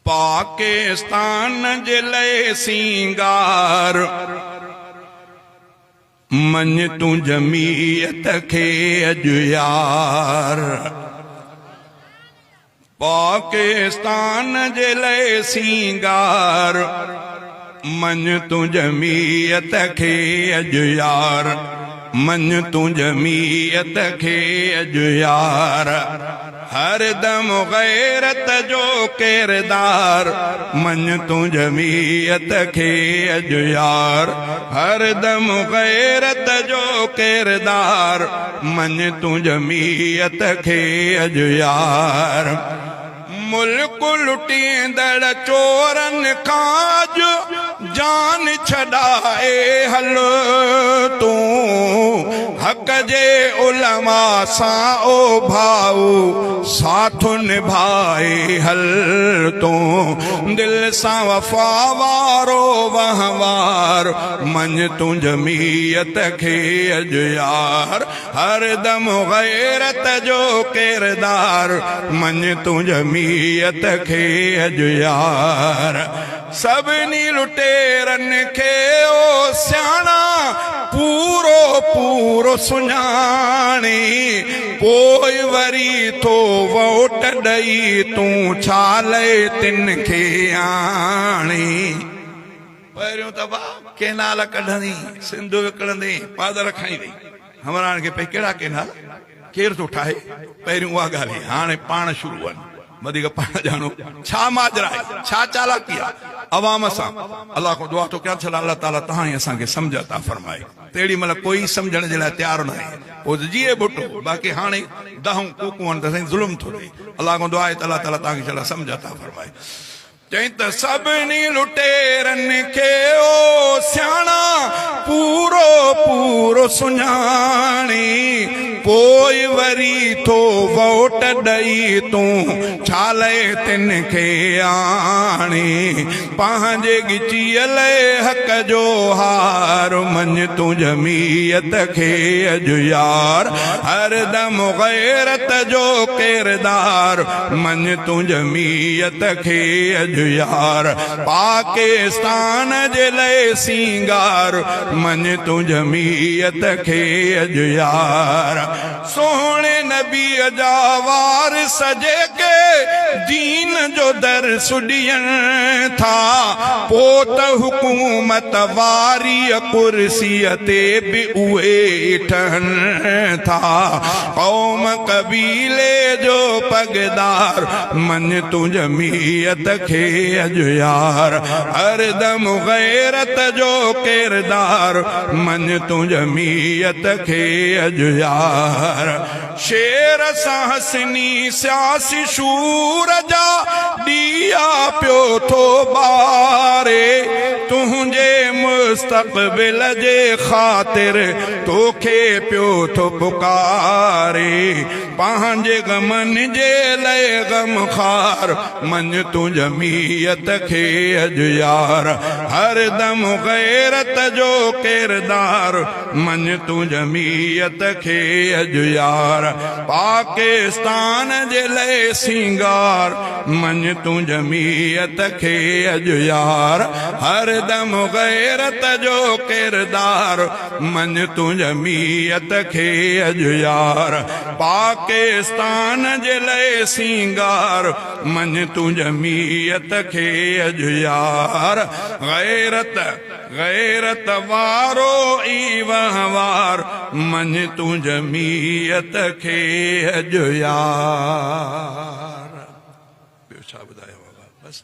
पाकिस्तान जे लए सिंगार मन तू जमीयत खे अॼु यार। पाकिस्तान जे लए सिंगार मन तू जमीयत खे अॼु यार। मन तू जमीयत खे अॼु यार। हर दम गैरत जो किरदार मन तू जमीयत खे अॼु यार। हर दम गैरत जो किरदार मन तू जमीयत खे अॼु यार। मुल्क लुटींदड़ चोरन खां जान छॾाए हल तू। हक जे उलमा सां ओ भाऊ साथ निभाए हल तू। दिल सां वफा वारो वहवार मन तू जमीयत खे अॼु यार। हर दम गैरत जो किरदार मन तू जमीयत खे अॼु यार। सभिनी लुटेरन खे ओ सियाणा पूरो पूरो सुञाणी। पोइ वरी थो वोट ॾई तूं छाले तिन खे आणी। पहिरियों त केनाल कढंदी सिंधु विकिणंदी पादर खाईंदी। हमरान खे पे कहिड़ा केनाल केरु थो ठाहे। पहिरियों उहा ॻाल्हि हाणे पाण शुरू आहिनि वधीक पाण ॼाणो छा माजरा आहे छा चालाकी आहे अवाम सां। अल्लाह को दुआ तो कयां छला अल्लाह ताला तहां असांखे सम्झ अता फरमाए। तेड़ी मतलब कोई समझण जे लाइ तैयार न आहे। पोइ जीए बुटो बाक़ी हाणे दहूं कूकूं आहिनि त साईं ज़ुल्म थो थिए। अल्लाह को दुआ आहे त अल्लाह ताला तव्हांखे छला सम्झ अता फरमाए। चई त सभिनी लुटेरन खे ओ सियाणा पूरो पूरो सुञाणी। पोइ वरी थो वोट ॾई तूं छाले तिन खे आणी। पंहिंजे गिचीअ हक जो हार मन तू जमीयत खे अॼु यार। हर दम गैरत जो किरदार मन तू जमीयत खे अॼु यार। पाकिस्तान जे लए सिंगार मन तू जमीयत खे अॼु यार। सोहणे नबी जा वार सजे के दीन जो दर सुॾियनि था। पोइ त हुकूमत वारी कुर्सीअ ते बि उहे ठहनि था। क़ौम कबीले जो पगदार मन तू जमीयत खे अॼु यार। हर दम गैरत जो किरदार मन तू जमीयत खे अॼु यार। शेर सां हसनी सियासी शूर जा ॾिया पियो थो ॿारे। तुंहिंजे मुस्तक़बिल जे ख़ातिर तोखे पियो थो पुकारे। पंहिंजे गमन जे लए गमखार मन तू जमीयत खे अॼु यार। हर दम गैरत जो किरदार मन तू जमीयत खे अॼु यार। पाकिस्तान जे लए सिंगार मन तू जमीयत खे अॼु यार। हर दम गैरत जो किरदार मन तू जमीयत खे अॼु यार। पाकिस्तान जे लए सिंगार मन तू जमीयत खे अॼु यार। गैरत गैरत वारो ई वहवार मन तू जमीयत खे अॼु यार। ॿियो छा ॿुधायो बाबा बस।